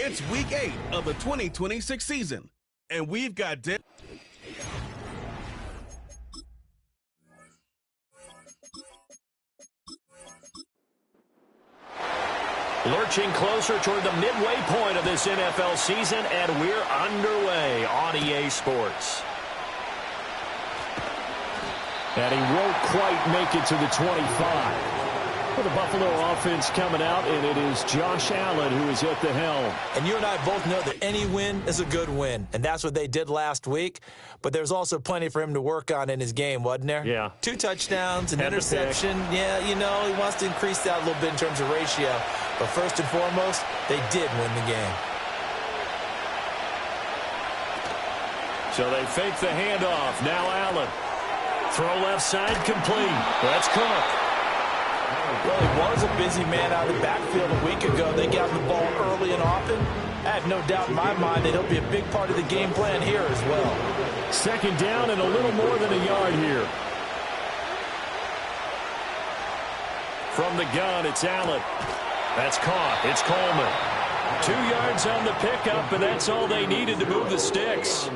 It's Week 8 of the 2026 season, and we've got lurching closer toward the midway point of this NFL season, and we're underway on EA Sports. And he won't quite make it to the 25. For the Buffalo offense coming out, and it is Josh Allen who is at the helm. And you and I both know that any win is a good win, and that's what they did last week. But there's also plenty for him to work on in his game, wasn't there? Yeah. 2 touchdowns, an interception. Yeah, you know, he wants to increase that a little bit in terms of ratio. But first and foremost, they did win the game. So they fake the handoff. Now Allen. Throw left side complete. That's Cook. Well, he was a busy man out of the backfield a week ago. They got the ball early and often. I have no doubt in my mind that he'll be a big part of the game plan here as well. Second down and a little more than a yard here. From the gun, it's Allen. That's caught. It's Coleman. 2 yards on the pickup, and that's all they needed to move the sticks.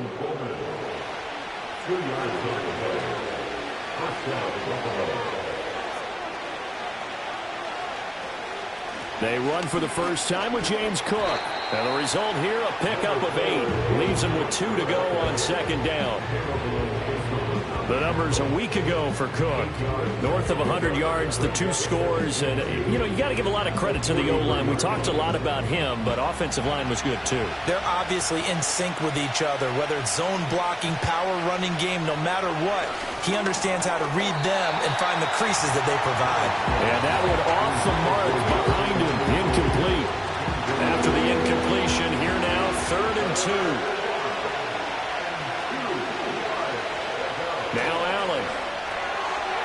They run for the first time with James Cook. And the result here, a pickup of 8. Leaves them with 2 to go on second down. The numbers a week ago for Cook. North of 100 yards, the 2 scores. And, you know, you got to give a lot of credit to the O-line. We talked a lot about him, but offensive line was good, too. They're obviously in sync with each other, whether it's zone blocking, power running game, no matter what. He understands how to read them and find the creases that they provide. And that one off the mark behind him. Incomplete. After the incompletion, here now, 3rd and 2. Now Allen.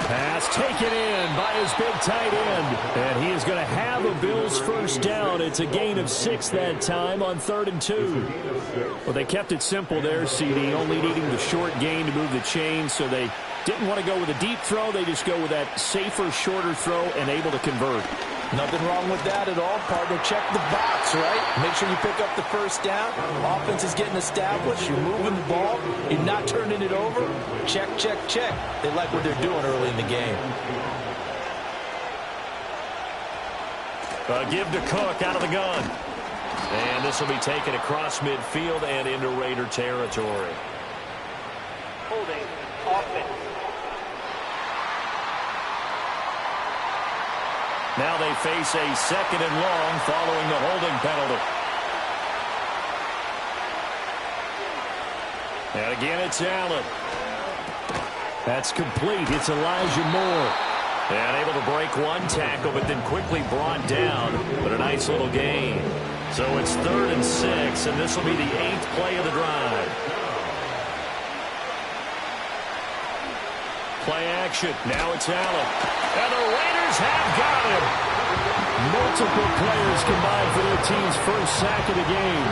Pass taken in by his big tight end. And he is going to have a Bills first down. It's a gain of 6 that time on 3rd and 2. Well, they kept it simple there, CD, only needing the short gain to move the chains, so they didn't want to go with a deep throw. They just go with that safer, shorter throw and able to convert. Nothing wrong with that at all, partner. Check the box, right? Make sure you pick up the first down. Offense is getting established. You're moving the ball. You're not turning it over. Check, check, check. They like what they're doing early in the game. Give to Cook out of the gun. And this will be taken across midfield and into Raider territory. Holding offense. Now they face a 2nd and long following the holding penalty. And again, it's Allen. That's complete. It's Elijah Moore. And able to break 1 tackle, but then quickly brought down. But a nice little gain. So it's 3rd and 6, and this will be the 8th play of the drive. Play action. Now it's Allen. And the Raiders have got him. Multiple players combined for their team's first sack of the game.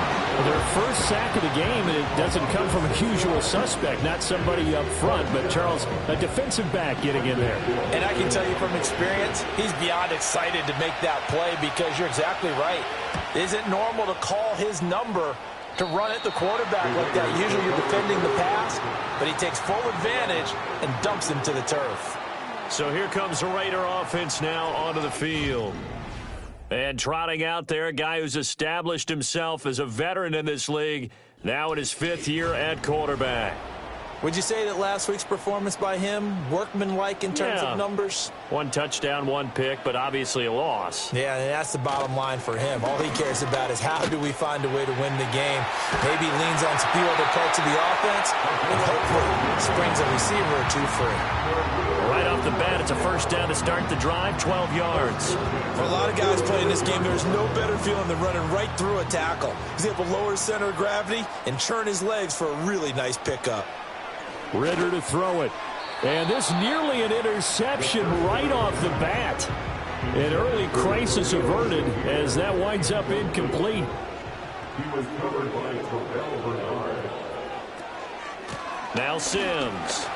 Their first sack of the game, and it doesn't come from a usual suspect, not somebody up front, but Charles, a defensive back getting in there. And I can tell you from experience, he's beyond excited to make that play because you're exactly right. It isn't normal to call his number to run at the quarterback like that. Usually you're defending the pass, but he takes full advantage and dumps him to the turf. So here comes the Raider offense now onto the field. And trotting out there, a guy who's established himself as a veteran in this league, now in his 5th year at quarterback. Would you say that last week's performance by him, workmanlike in terms of numbers? 1 touchdown, 1 pick, but obviously a loss. Yeah, and that's the bottom line for him. All he cares about is how do we find a way to win the game. Maybe he leans on a few other parts of the offense, and hopefully springs a receiver or 2 free. Right off the bat, it's a first down to start the drive, 12 yards. For a lot of guys playing this game, there's no better feeling than running right through a tackle. He's able to lower his center of gravity and churn his legs for a really nice pickup. Ritter to throw it. And this nearly an interception right off the bat. An early crisis averted as that winds up incomplete. He was covered by Terrell Bernard. Now Sims.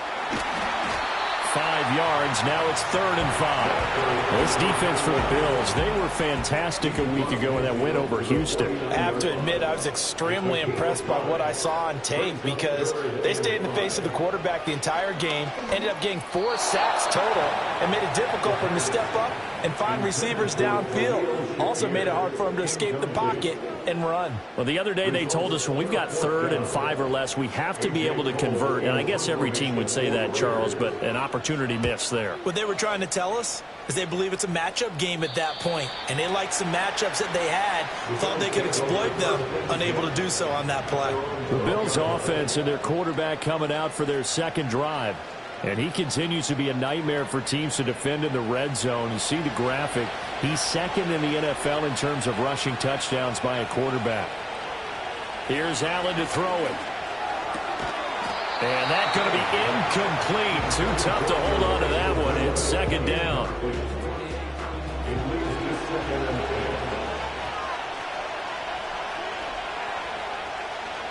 5 yards. Now it's 3rd and 5. This defense for the Bills, they were fantastic a week ago in that win over Houston. I have to admit, I was extremely impressed by what I saw on tape because they stayed in the face of the quarterback the entire game, ended up getting 4 sacks total, and made it difficult for him to step up and find receivers downfield. Also made it hard for him to escape the pocket and run. Well, the other day they told us when we've got 3rd and 5 or less, we have to be able to convert. And I guess every team would say that, Charles, but an opportunity missed there. What they were trying to tell us is they believe it's a matchup game at that point, and they liked some matchups that they had, thought they could exploit them, unable to do so on that play. The Bills offense and their quarterback coming out for their 2nd drive. And he continues to be a nightmare for teams to defend in the red zone. You see the graphic. He's 2nd in the NFL in terms of rushing touchdowns by a quarterback. Here's Allen to throw it. And that's going to be incomplete. Too tough to hold on to that one. It's 2nd down.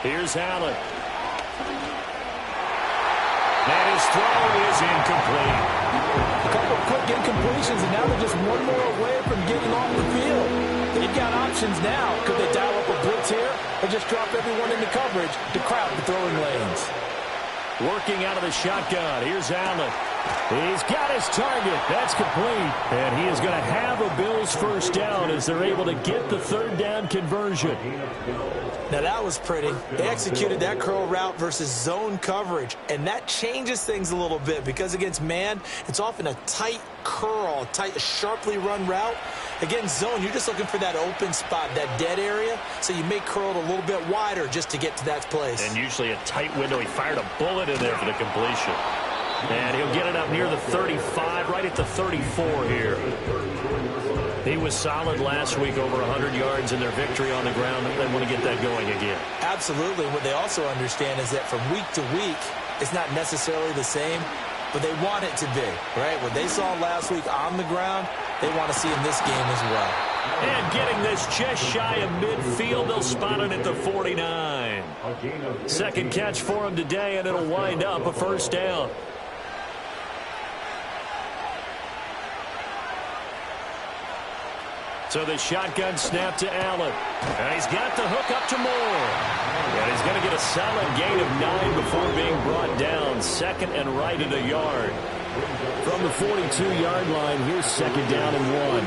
Here's Allen. And his throw is incomplete. A couple of quick incompletions, and now they're just one more away from getting off the field. They've got options now. Could they dial up a blitz here or just drop everyone into coverage to crowd the throwing lanes? Working out of the shotgun. Here's Allen. He's got his target. That's complete. And he is going to have a Bills 1st down as they're able to get the 3rd down conversion. Now that was pretty. They executed that curl route versus zone coverage, and that changes things a little bit because against man, it's often a tight curl, tight, sharply run route. Against zone, you're just looking for that open spot, that dead area, so you may curl it a little bit wider just to get to that place. And usually a tight window. He fired a bullet in there for the completion. And he'll get it up near the 35, right at the 34 here. He was solid last week, over 100 yards in their victory on the ground. They want to get that going again. Absolutely. What they also understand is that from week to week, it's not necessarily the same, but they want it to be, right? What they saw last week on the ground, they want to see in this game as well. And getting this just shy of midfield, they'll spot it at the 49. 2nd catch for him today, and it'll wind up a 1st down. So the shotgun snap to Allen. And he's got the hook up to Moore. And he's going to get a solid gain of 9 before being brought down. 2nd and right at a yard. From the 42-yard line, here's 2nd down and 1.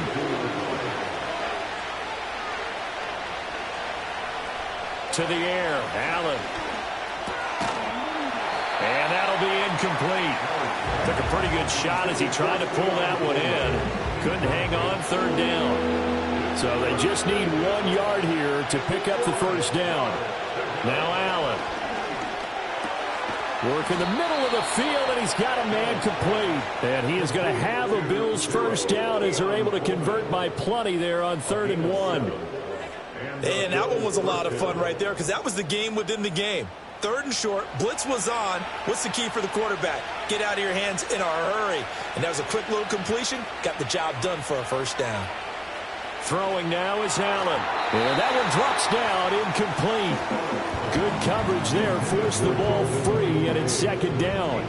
To the air, Allen. And that'll be incomplete. Took a pretty good shot as he tried to pull that one in. Couldn't hang on, 3rd down. So they just need 1 yard here to pick up the 1st down. Now Allen. Work in the middle of the field, and he's got a man complete. And he is going to have a Bills 1st down as they're able to convert by plenty there on 3rd and 1. And that one was a lot of fun right there because that was the game within the game. 3rd and short, blitz was on. What's the key for the quarterback? Get out of your hands in a hurry. And that was a quick little completion. Got the job done for a 1st down. Throwing now is Allen. And that one drops down, incomplete. Good coverage there, forced the ball free, and it's 2nd down.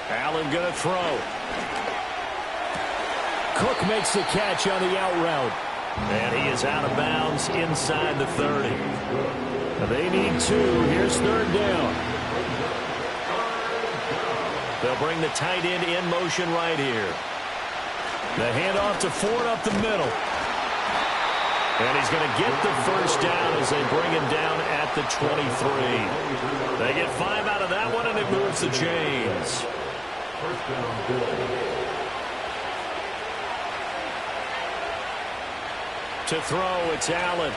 Allen going to throw. Cook makes the catch on the out route. And he is out of bounds inside the 30. They need 2. Here's 3rd down. They'll bring the tight end in motion right here. The handoff to Ford up the middle. And he's going to get the 1st down as they bring him down at the 23. They get 5 out of that one, and it moves the chains. To throw, it's Allen.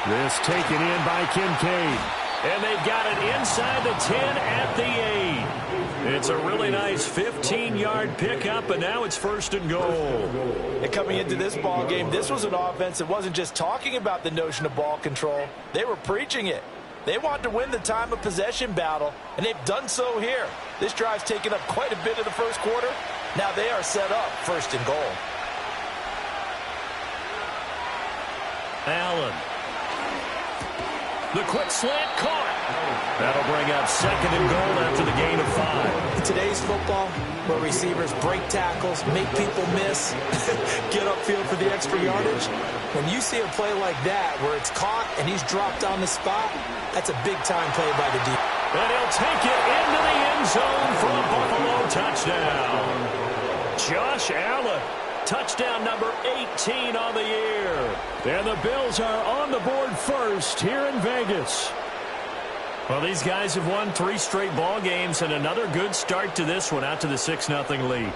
This taken in by Kincaid. And they've got it inside the 10 at the 8. It's a really nice 15-yard pickup, and now it's 1st and goal. And coming into this ball game, this was an offense that wasn't just talking about the notion of ball control. They were preaching it. They wanted to win the time of possession battle, and they've done so here. This drive's taken up quite a bit of the 1st quarter. Now they are set up 1st and goal. Allen. The quick slant, caught. That'll bring up 2nd and goal after the gain of 5. In today's football, where receivers break tackles, make people miss, get upfield for the extra yardage, when you see a play like that where it's caught and he's dropped on the spot, that's a big-time play by the defense. And he'll take it into the end zone for a Buffalo touchdown. Josh Allen, touchdown number 18 on the year. And the Bills are on the board first here in Vegas. Well, these guys have won 3 straight ball games and another good start to this one out to the 6-0 lead.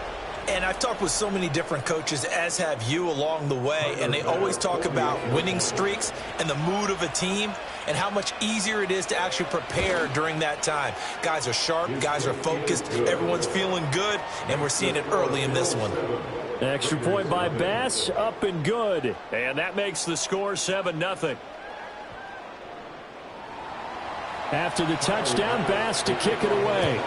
And I've talked with so many different coaches, as have you, along the way, and they always talk about winning streaks and the mood of a team and how much easier it is to actually prepare during that time. Guys are sharp, guys are focused, everyone's feeling good, and we're seeing it early in this one. Extra point by Bass, up and good. And that makes the score 7-0. After the touchdown, Bass to kick it away.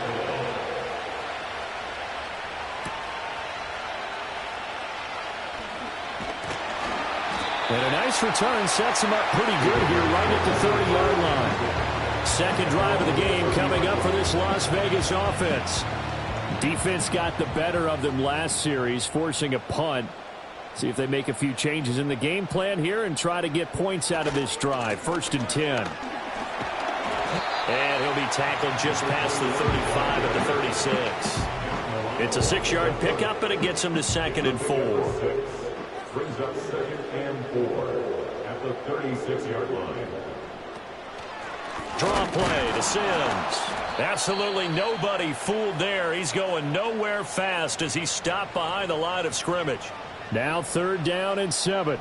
And a nice return sets him up pretty good here right at the 30-yard line. Second drive of the game coming up for this Las Vegas offense. Defense got the better of them last series, forcing a punt. See if they make a few changes in the game plan here and try to get points out of this drive. 1st and 10. And he'll be tackled just past the 35 at the 36. It's a 6-yard pickup, and it gets him to 2nd and 4. Brings up 2nd and 4 at the 36-yard line. Draw play to Sims. Absolutely nobody fooled there. He's going nowhere fast as he's stopped behind the line of scrimmage. Now 3rd down and 7.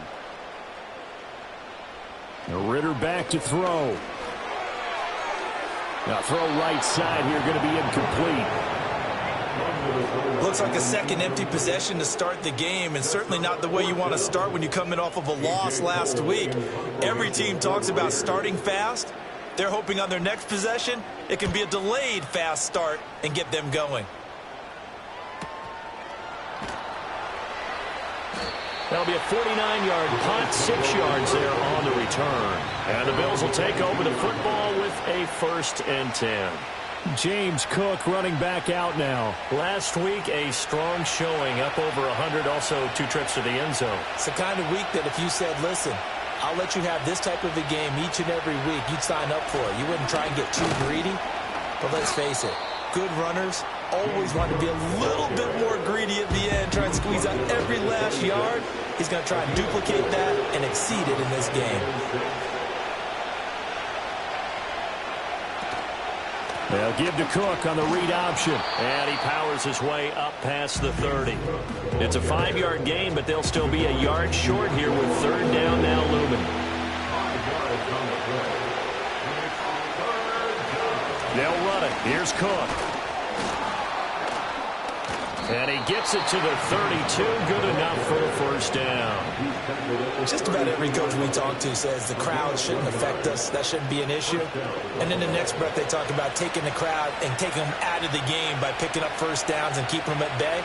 Ritter back to throw. Now throw right side here, going to be incomplete. Looks like a second empty possession to start the game, and certainly not the way you want to start when you're coming off of a loss last week. Every team talks about starting fast. They're hoping on their next possession, it can be a delayed fast start and get them going. That'll be a 49-yard punt, 6 yards there on the return. And the Bills will take over the football with a 1st and 10. James Cook running back out now. Last week, a strong showing, up over 100, also 2 trips to the end zone. It's the kind of week that if you said, listen, I'll let you have this type of a game each and every week, you'd sign up for it. You wouldn't try and get too greedy. But let's face it, good runners always want to be a little bit more greedy at the end, try and squeeze out every last yard. He's going to try and duplicate that and exceed it in this game. They'll give to Cook on the read option. And he powers his way up past the 30. It's a 5-yard gain, but they'll still be a yard short here with 3rd down now looming. They'll run it. Here's Cook. And he gets it to the 32. Good enough for a 1st down. Just about every coach we talk to says the crowd shouldn't affect us. That shouldn't be an issue. And in the next breath, they talk about taking the crowd and taking them out of the game by picking up 1st downs and keeping them at bay.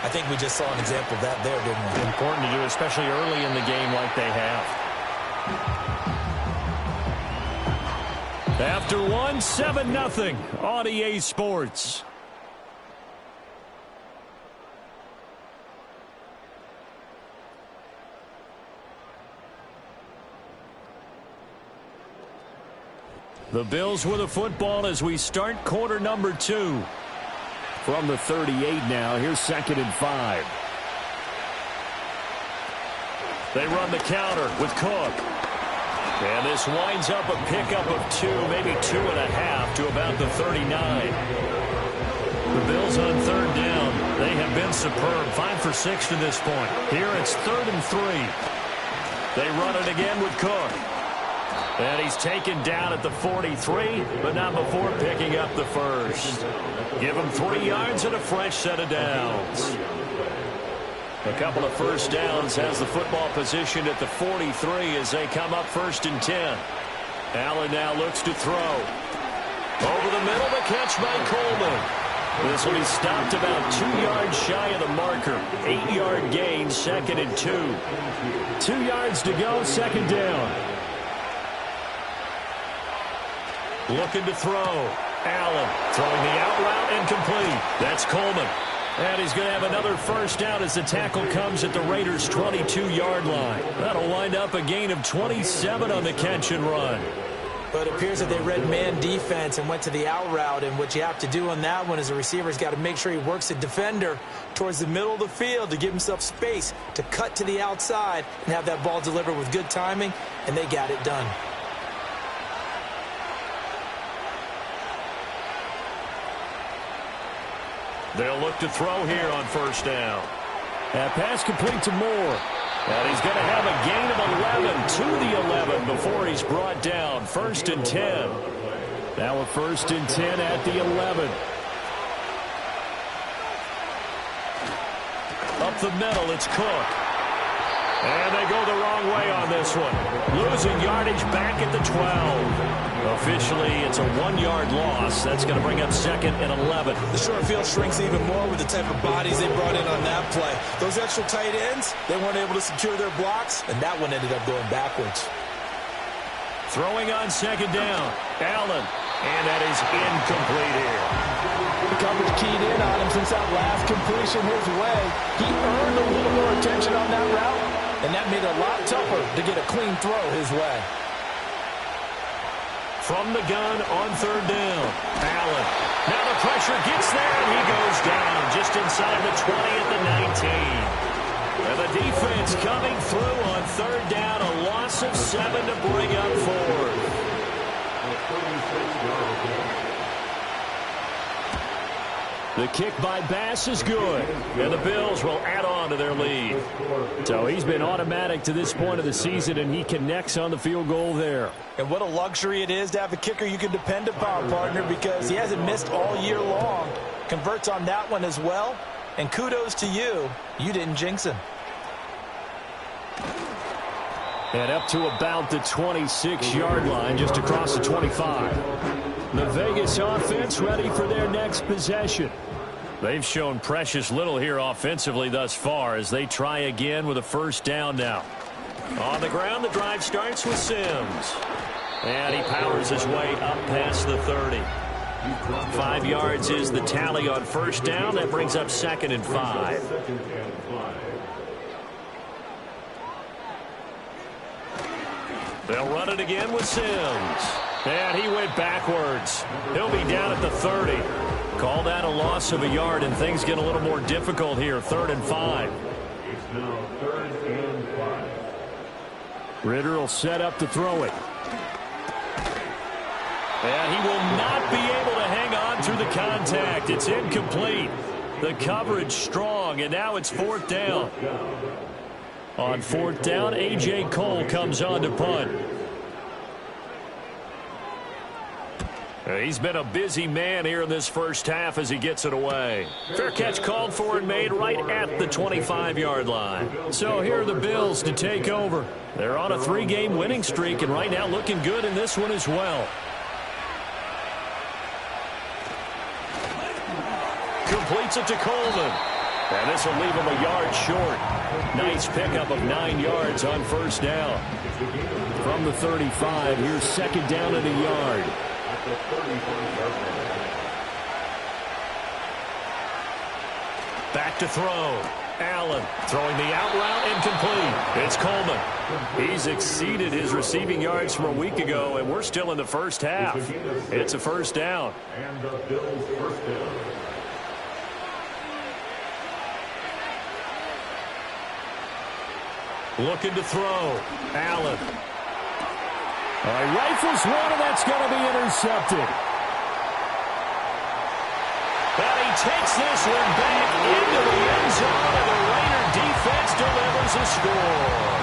I think we just saw an example of that there, didn't we? Important to do, especially early in the game like they have. After one, 7-0 on EA Sports. The Bills with a football as we start quarter number 2. From the 38 now, here's 2nd and 5. They run the counter with Cook. And this winds up a pickup of 2, maybe 2.5 to about the 39. The Bills on 3rd down. They have been superb. 5 for 6 to this point. Here it's 3rd and 3. They run it again with Cook. And he's taken down at the 43, but not before picking up the 1st. Give him 3 yards and a fresh set of downs. A couple of 1st downs has the football position at the 43 as they come up 1st and 10. Allen now looks to throw. Over the middle, the catch by Coleman. This will be stopped about 2 yards shy of the marker. 8-yard gain, 2nd and 2. 2 yards to go, 2nd down. Looking to throw. Allen throwing the out route and complete. That's Coleman. And he's going to have another first down as the tackle comes at the Raiders' 22-yard line. That'll wind up a gain of 27 on the catch and run. But it appears that they read man defense and went to the out route, and what you have to do on that one is the receiver's got to make sure he works the defender towards the middle of the field to give himself space to cut to the outside and have that ball delivered with good timing, and they got it done. They'll look to throw here on first down. That pass complete to Moore. And he's going to have a gain of 11 to the 11 before he's brought down. 1st and 10. Now a 1st and 10 at the 11. Up the middle, it's Cook. And they go the wrong way on this one. Losing yardage back at the 12. Officially, it's a 1-yard loss. That's going to bring up 2nd and 11. The short field shrinks even more with the type of bodies they brought in on that play. Those extra tight ends, they weren't able to secure their blocks, and that one ended up going backwards. Throwing on 2nd down. Allen. And that is incomplete here. The coverage keyed in on him since that last completion his way. He earned a little more attention on that route, and that made it a lot tougher to get a clean throw his way. From the gun on 3rd down. Allen. Now the pressure gets there, and he goes down just inside the 20 at the 19. And the defense coming through on 3rd down. A loss of 7 to bring up 4th. The kick by Bass is good, and the Bills will add on to their lead. So he's been automatic to this point of the season, and he connects on the field goal there. And what a luxury it is to have a kicker you can depend upon, partner, because he hasn't missed all year long. Converts on that one as well, and kudos to you. You didn't jinx him. And up to about the 26-yard line, just across the 25. The Vegas offense ready for their next possession. They've shown precious little here offensively thus far as they try again with a first down now. On the ground, the drive starts with Sims. And he powers his way up past the 30. 5 yards is the tally on first down. That brings up 2nd and 5. They'll run it again with Sims. And he went backwards. He'll be down at the 30. Call that a loss of a yard, and things get a little more difficult here. 3rd and 5. It's now 3rd and 5. Ritter will set up to throw it. And he will not be able to hang on through the contact. It's incomplete. The coverage strong, and now it's 4th down. On 4th down, A.J. Cole comes on to punt. He's been a busy man here in this first half as he gets it away. Fair catch called for and made right at the 25-yard line. So here are the Bills to take over. They're on a 3-game winning streak and right now looking good in this one as well. Completes it to Coleman. And this will leave him a yard short. Nice pickup of 9 yards on first down. From the 35, here's 2nd down and a yard. Back to throw. Allen throwing the out route incomplete. It's Coleman. He's exceeded his receiving yards from a week ago, and we're still in the first half. It's a first down. And the Bills' first down. Looking to throw. Allen. Rifles one, and that's going to be intercepted. And he takes this one back into the end zone, and the Raider defense delivers a score.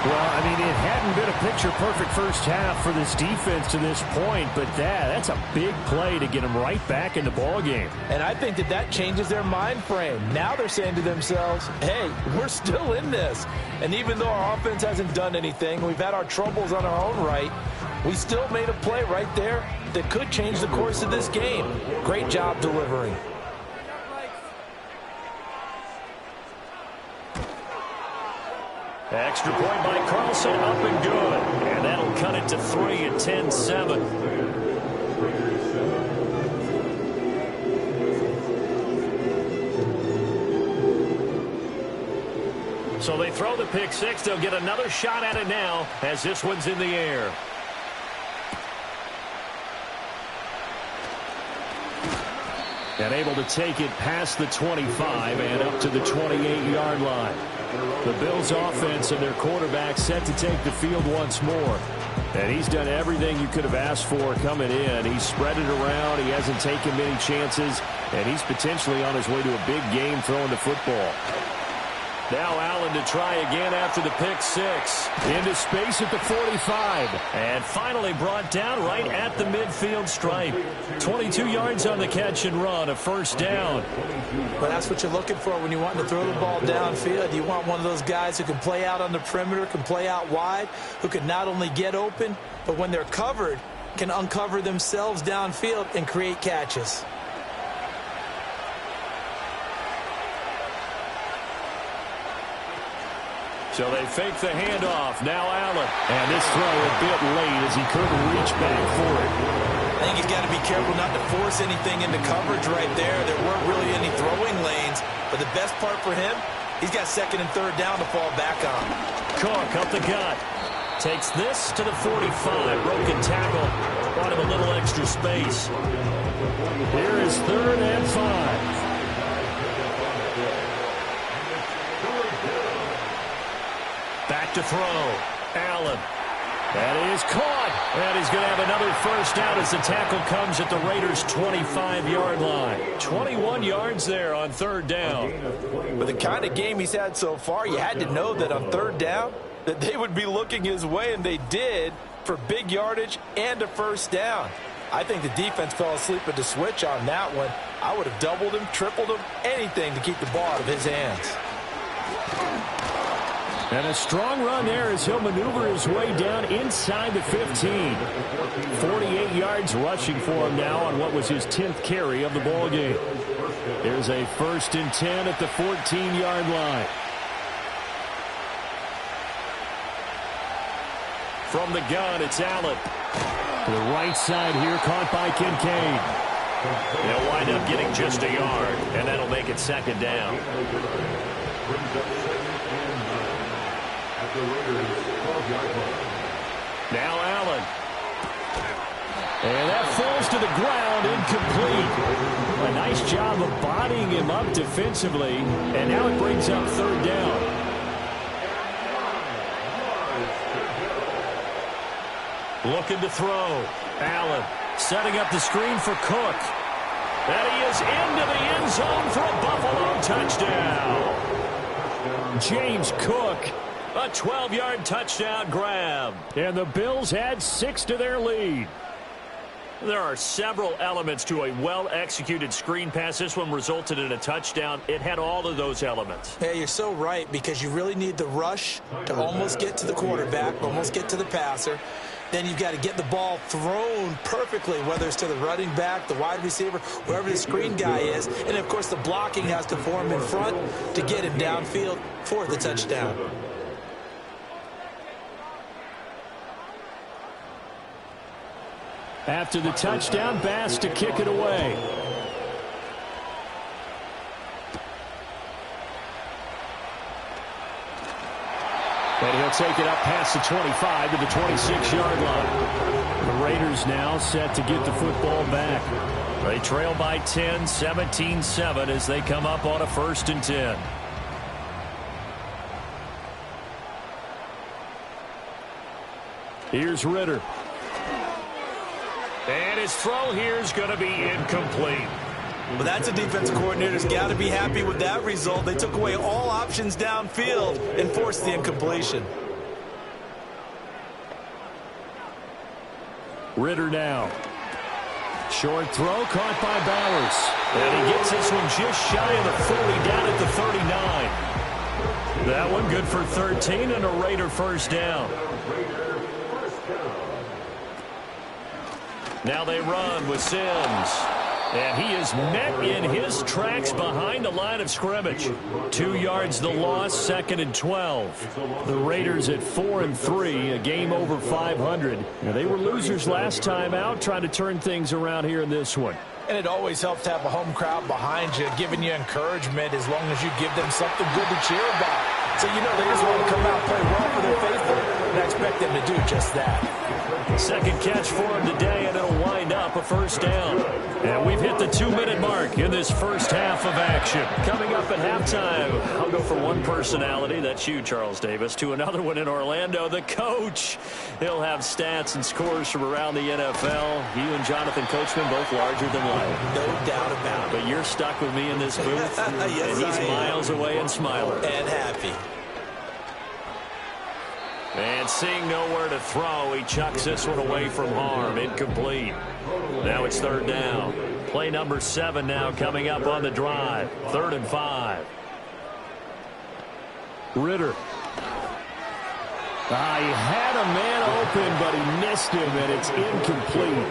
Well, I mean, it hadn't been a picture-perfect first half for this defense to this point, but that's a big play to get them right back in the ballgame. And I think that changes their mind frame. Now they're saying to themselves, hey, we're still in this. And even though our offense hasn't done anything, we've had our troubles on our own right, we still made a play right there that could change the course of this game. Great job delivering. Extra point by Carlson, up and good. And that'll cut it to 3 at 10-7. Raiders 7. So they throw the pick six. They'll get another shot at it now as this one's in the air. And able to take it past the 25 and up to the 28-yard line. The Bills' offense and their quarterback set to take the field once more. And he's done everything you could have asked for coming in. He's spread it around. He hasn't taken many chances. And he's potentially on his way to a big game throwing the football. Now Allen to try again after the pick six. Into space at the 45. And finally brought down right at the midfield stripe. 22 yards on the catch and run, a first down. But that's what you're looking for when you want to throw the ball downfield. You want one of those guys who can play out on the perimeter, can play out wide, who can not only get open, but when they're covered, can uncover themselves downfield and create catches. So they fake the handoff. Now Allen. And this throw a bit late as he couldn't reach back for it. I think he's got to be careful not to force anything into coverage right there. There weren't really any throwing lanes. But the best part for him, he's got second and third down to fall back on. Cook up the gut. Takes this to the 45. Broken tackle. Brought him a little extra space. Here is 3rd and 5. Back to throw. Allen. That is caught. And he's going to have another first down as the tackle comes at the Raiders' 25-yard line. 21 yards there on 3rd down. With the kind of game he's had so far, you had to know that on 3rd down that they would be looking his way, and they did, for big yardage and a first down. I think the defense fell asleep at the switch on that one. I would have doubled him, tripled him, anything to keep the ball out of his hands. And a strong run there as he'll maneuver his way down inside the 15. 48 yards rushing for him now on what was his 10th carry of the ball game. There's a 1st and 10 at the 14-yard line. From the gun, it's Allen. To the right side here, caught by Kincaid. They'll wind up getting just a yard, and that'll make it 2nd down. Now Allen. And that falls to the ground, incomplete. A nice job of bodying him up defensively, and now it brings up 3rd down. Looking to throw. Allen setting up the screen for Cook. And he is into the end zone for a Buffalo touchdown. James Cook. A 12-yard touchdown grab. And the Bills add 6 to their lead. There are several elements to a well-executed screen pass. This one resulted in a touchdown. It had all of those elements. Yeah, you're so right, because you really need the rush to almost get to the quarterback, almost get to the passer. Then you've got to get the ball thrown perfectly, whether it's to the running back, the wide receiver, wherever the screen guy is. And, of course, the blocking has to form in front to get him downfield for the touchdown. After the touchdown, Bass to kick it away. And he'll take it up past the 25 to the 26-yard line. The Raiders now set to get the football back. They trail by 10, 17-7 as they come up on a 1st and 10. Here's Ritter. And his throw here is going to be incomplete. Well, that's a defensive coordinator's got to be happy with that result. They took away all options downfield and forced the incompletion. Ritter now. Short throw caught by Bowers. And he gets this one just shy of the 40 down at the 39. That one good for 13 and a Raider first down. Now they run with Sims. And he is met in his tracks behind the line of scrimmage. 2 yards the loss, 2nd and 12. The Raiders at 4-3, a game over 500. Now, they were losers last time out, trying to turn things around here in this one. And it always helps to have a home crowd behind you, giving you encouragement as long as you give them something good to cheer about. So you know they just want to come out and play well for their faithful, and I expect them to do just that. Second catch for him today, and it'll wind up a first down. And we've hit the 2-minute mark in this first half of action. Coming up at halftime, I'll go from one personality, that's you, Charles Davis, to another one in Orlando, the coach. He'll have stats and scores from around the NFL. You and Jonathan Coachman both larger than life. No doubt about it. But you're stuck with me in this booth, yes, and he's miles away and smiling. And happy. And seeing nowhere to throw, he chucks this one away from harm. Incomplete. Now it's 3rd down. Play number 7 now coming up on the drive. 3rd and 5. Ritter. He had a man open, but he missed him, and it's incomplete.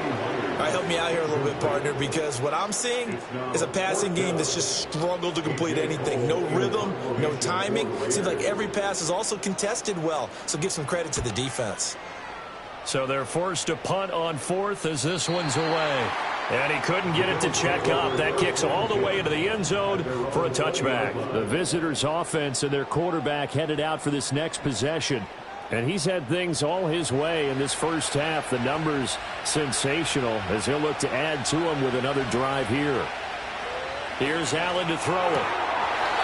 All right, help me out here a little bit, partner, because what I'm seeing is a passing game that's just struggled to complete anything. No rhythm, no timing. Seems like every pass is also contested well, so give some credit to the defense. So they're forced to punt on 4th as this one's away. And he couldn't get it to check up. That kicks all the way into the end zone for a touchback. The visitors' offense and their quarterback headed out for this next possession. And he's had things all his way in this first half. The numbers sensational as he'll look to add to them with another drive here. Here's Allen to throw it.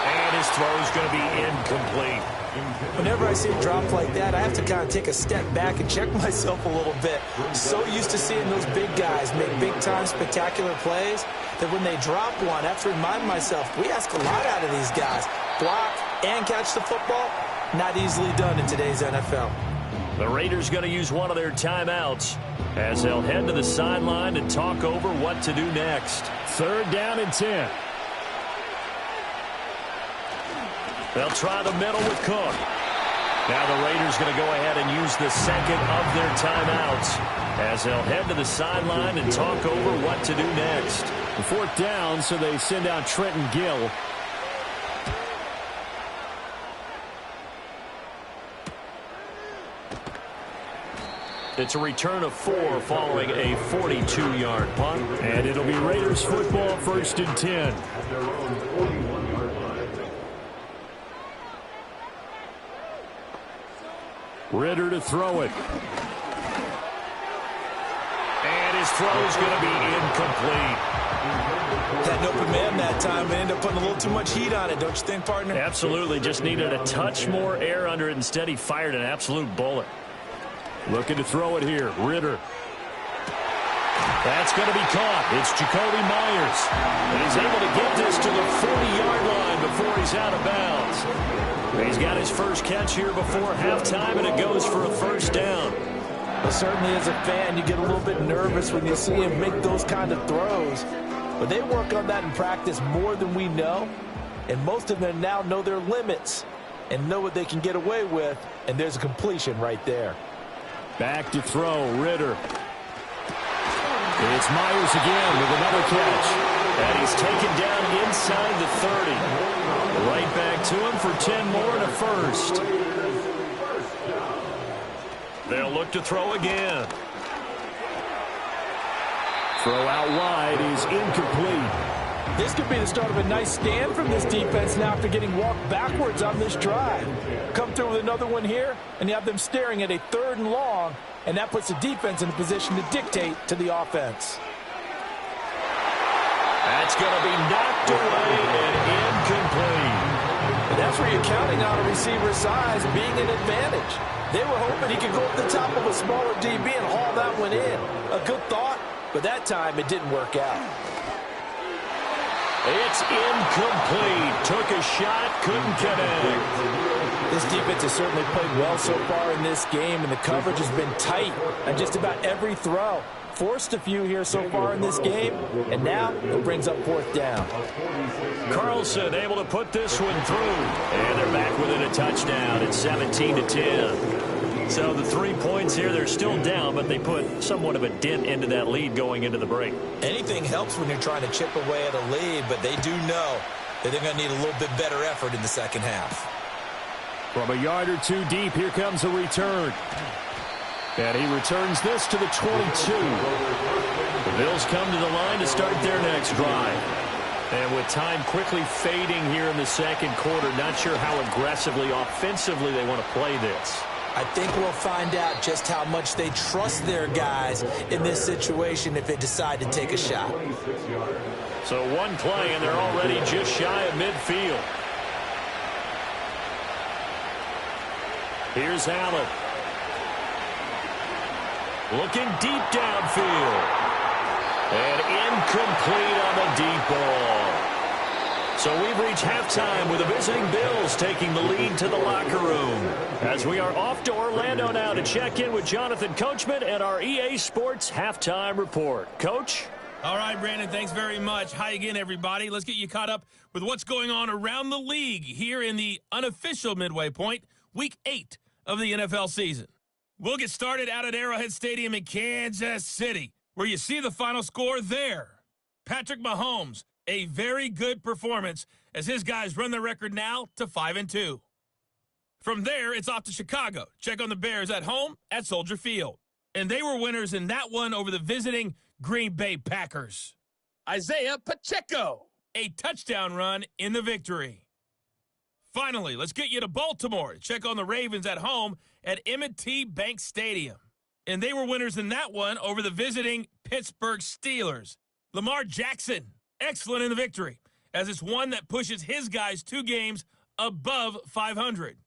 And his throw is going to be incomplete. Whenever I see a drop like that, I have to kind of take a step back and check myself a little bit. So used to seeing those big guys make big-time spectacular plays that when they drop one, I have to remind myself, we ask a lot out of these guys. Block and catch the football. Not easily done in today's NFL. The Raiders going to use one of their timeouts as they'll head to the sideline and talk over what to do next. 3rd down and 10. They'll try the middle with Cook. Now the Raiders going to go ahead and use the second of their timeouts as they'll head to the sideline and talk over what to do next. 4th down, so they send out Trenton Gill. It's a return of 4 following a 42-yard punt. And it'll be Raiders football, 1st and 10. Ritter to throw it. And his throw is going to be incomplete. Had an open man that time and ended up putting a little too much heat on it, don't you think, partner? Absolutely. Just needed a touch more air under it. Instead, he fired an absolute bullet. Looking to throw it here. Ritter. That's going to be caught. It's Jacoby Myers. And he's able to get this to the 40-yard line before he's out of bounds. He's got his first catch here before halftime, and it goes for a first down. Well, certainly as a fan, you get a little bit nervous when you see him make those kind of throws. But they work on that in practice more than we know. And most of them now know their limits and know what they can get away with. And there's a completion right there. Back to throw, Ritter. It's Myers again with another catch. And he's taken down inside the 30. Right back to him for 10 more and a first. They'll look to throw again. Throw out wide is incomplete. This could be the start of a nice stand from this defense now after getting walked backwards on this drive. Come through with another one here, and you have them staring at a 3rd and long, and that puts the defense in a position to dictate to the offense. That's going to be knocked away and incomplete. And that's where you're counting on a receiver's size being an advantage. They were hoping he could go up the top of a smaller DB and haul that one in. A good thought, but that time it didn't work out. It's incomplete. Took a shot, couldn't connect. This defense has certainly played well so far in this game, and the coverage has been tight on just about every throw. Forced a few here so far in this game, and now it brings up 4th down. Carlson able to put this one through, and they're back within a touchdown at 17-10. So the 3 points here, they're still down, but they put somewhat of a dent into that lead going into the break. Anything helps when you're trying to chip away at a lead, but they do know that they're going to need a little bit better effort in the second half. From a yard or two deep, here comes a return. And he returns this to the 22. The Bills come to the line to start their next drive. And with time quickly fading here in the second quarter, not sure how aggressively, offensively they want to play this. I think we'll find out just how much they trust their guys in this situation if they decide to take a shot. So one play, and they're already just shy of midfield. Here's Allen. Looking deep downfield. And incomplete on the deep ball. So we've reached halftime with the visiting Bills taking the lead to the locker room. As we are off to Orlando now to check in with Jonathan Coachman and our EA Sports Halftime Report. Coach? All right, Brandon, thanks very much. Hi again, everybody. Let's get you caught up with what's going on around the league here in the unofficial midway point, Week 8 of the NFL season. We'll get started out at Arrowhead Stadium in Kansas City, where you see the final score there. Patrick Mahomes, a very good performance as his guys run their record now to 5-2. From there, it's off to Chicago. Check on the Bears at home at Soldier Field. And they were winners in that one over the visiting Green Bay Packers. Isaiah Pacheco, a touchdown run in the victory. Finally, let's get you to Baltimore. Check on the Ravens at home at M&T Bank Stadium. And they were winners in that one over the visiting Pittsburgh Steelers. Lamar Jackson, excellent in the victory, as it's one that pushes his guys 2 games above 500.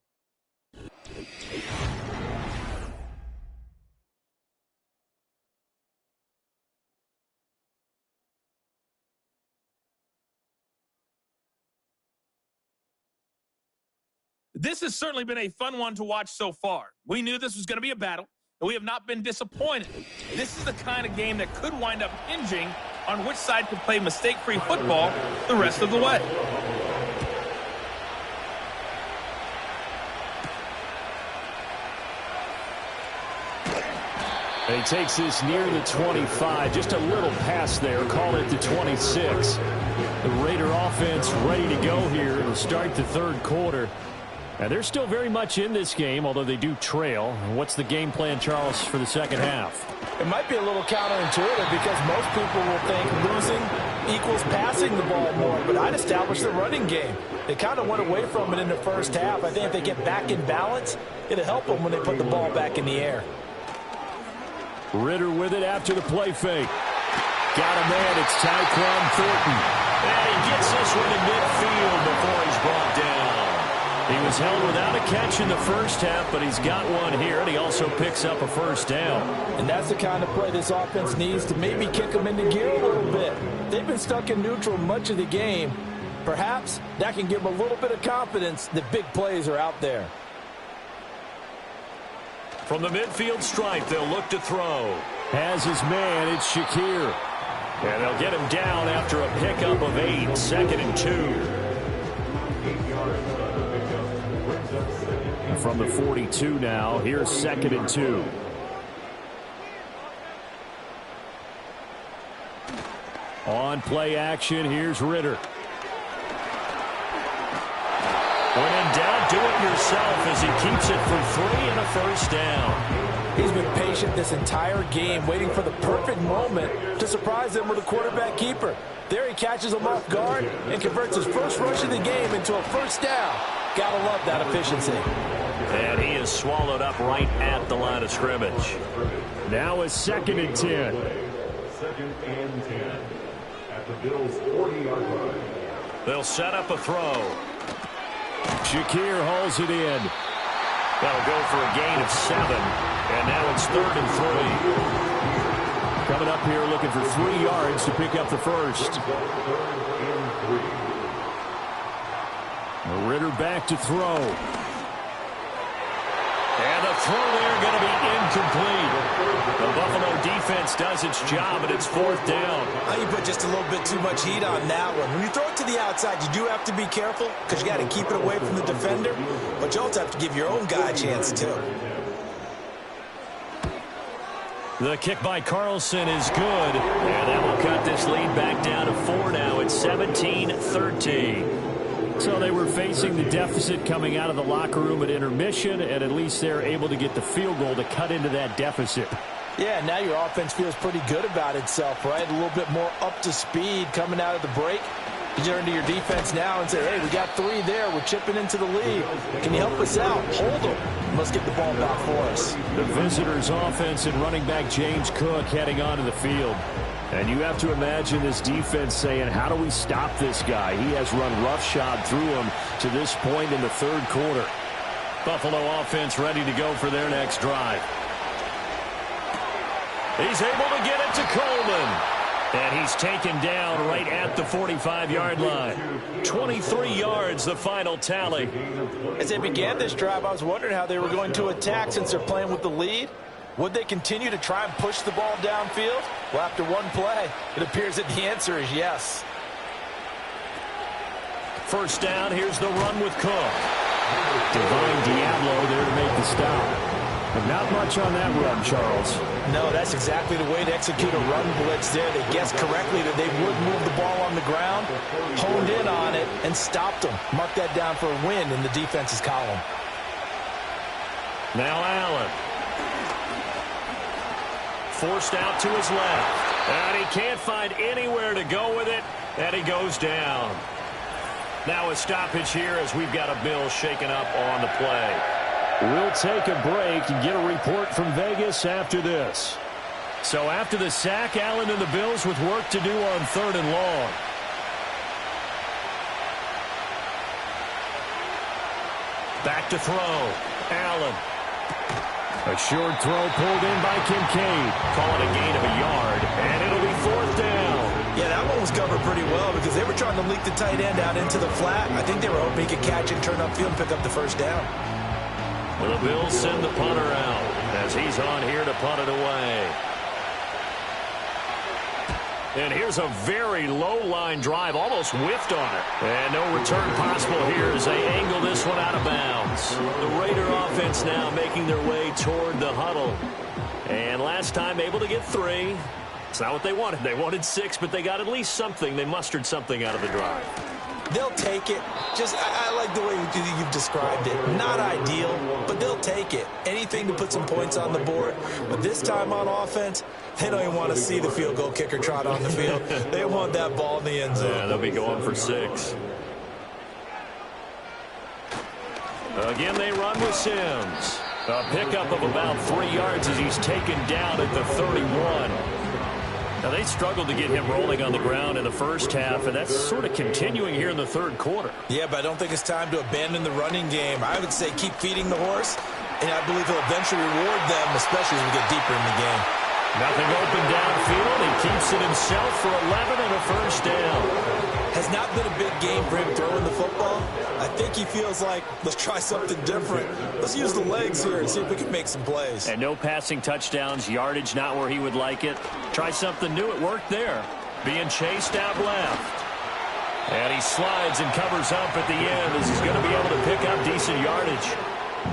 This has certainly been a fun one to watch so far. We knew this was going to be a battle, and we have not been disappointed. This is the kind of game that could wind up hinging on which side can play mistake-free football the rest of the way. And he takes this near the 25, just a little pass there, call it the 26. The Raider offense ready to go here to start the third quarter. And they're still very much in this game, although they do trail. What's the game plan, Charles, for the second half? It might be a little counterintuitive because most people will think losing equals passing the ball more, but I'd establish the running game. They kind of went away from it in the first half. I think if they get back in balance, it'll help them when they put the ball back in the air. Ritter with it after the play fake. Got a man, it's Tyquan Thornton. And he gets this one in midfield before he's brought down. He was held without a catch in the first half, but he's got one here, and he also picks up a first down. And that's the kind of play this offense needs to maybe kick them into gear a little bit. They've been stuck in neutral much of the game. Perhaps that can give them a little bit of confidence that big plays are out there. From the midfield stripe, they'll look to throw. Has his man, it's Shakir. And they'll get him down after a pickup of 8, 2nd and 2. From the 42 now, here's 2nd and 2. On play action, here's Ritter. When in doubt, do it yourself as he keeps it for 3 and a first down. He's been patient this entire game, waiting for the perfect moment to surprise them with a quarterback keeper. There he catches him off guard and converts his first rush of the game into a first down. Gotta love that efficiency. And he is swallowed up right at the line of scrimmage. Now is 2nd and 10. 2nd and 10 at the Bills' 40-yard line. They'll set up a throw. Shakir hauls it in. That'll go for a gain of 7. And now it's 3rd and 3. Coming up here looking for 3 yards to pick up the first. Ritter back to throw. And the throw there going to be incomplete. The Buffalo defense does its job, and it's 4th down. You put just a little bit too much heat on that one. When you throw it to the outside, you do have to be careful because you got to keep it away from the defender, but you also have to give your own guy a chance too. The kick by Carlson is good, and that will cut this lead back down to 4 now. It's 17-13. So they were facing the deficit coming out of the locker room at intermission, and at least they're able to get the field goal to cut into that deficit. Yeah, now your offense feels pretty good about itself, right? A little bit more up to speed coming out of the break. You turn to your defense now and say, hey, we got 3 there. We're chipping into the lead. Can you help us out? Hold them. Let's get the ball back for us. The visitors' offense and running back James Cook heading onto the field. And you have to imagine this defense saying, how do we stop this guy? He has run roughshod through him to this point in the third quarter. Buffalo offense ready to go for their next drive. He's able to get it to Coleman. And he's taken down right at the 45-yard line. 23 yards, the final tally. As they began this drive, I was wondering how they were going to attack since they're playing with the lead. Would they continue to try and push the ball downfield? Well, after one play, it appears that the answer is yes. First down, here's the run with Cook. Divine Diablo there to make the stop. But not much on that run, Charles. No, that's exactly the way to execute a run blitz there. They guessed correctly that they would move the ball on the ground, honed in on it, and stopped them. Mark that down for a win in the defense's column. Now Allen. Forced out to his left. And he can't find anywhere to go with it, and he goes down. Now a stoppage here as we've got a Bill shaken up on the play. We'll take a break and get a report from Vegas after this. So after the sack, Allen and the Bills with work to do on 3rd and long. Back to throw. Allen. A short throw pulled in by Kincaid. Calling a gain of a yard, and it'll be 4th down. Yeah, that one was covered pretty well because they were trying to leak the tight end out into the flat. I think they were hoping he could catch and turn upfield and pick up the first down. Well, the Bills send the punter out as he's on here to punt it away. And here's a very low-line drive, almost whiffed on it. And no return possible here as they angle this one out of bounds. The Raider offense now making their way toward the huddle. And last time able to get 3. It's not what they wanted. They wanted 6, but they got at least something. They mustered something out of the drive. They'll take it. I like the way you've described it. Not ideal, but they'll take it. Anything to put some points on the board. But this time on offense, they don't even want to see the field goal kicker trot on the field. They want that ball in the end zone. Yeah, they'll be going for 6. Again, they run with Sims. A pickup of about 3 yards as he's taken down at the 31. Now, they struggled to get him rolling on the ground in the first half, and that's sort of continuing here in the third quarter. Yeah, but I don't think it's time to abandon the running game. I would say keep feeding the horse, and I believe he'll eventually reward them, especially as we get deeper in the game. Nothing open downfield. He keeps it himself for 11 and a first down. Has not been a big game for him throwing the football. I think he feels like, let's try something different. Let's use the legs here and see if we can make some plays. And no passing touchdowns, yardage not where he would like it. Try something new. It worked there. Being chased out left. And he slides and covers up at the end as he's going to be able to pick up decent yardage.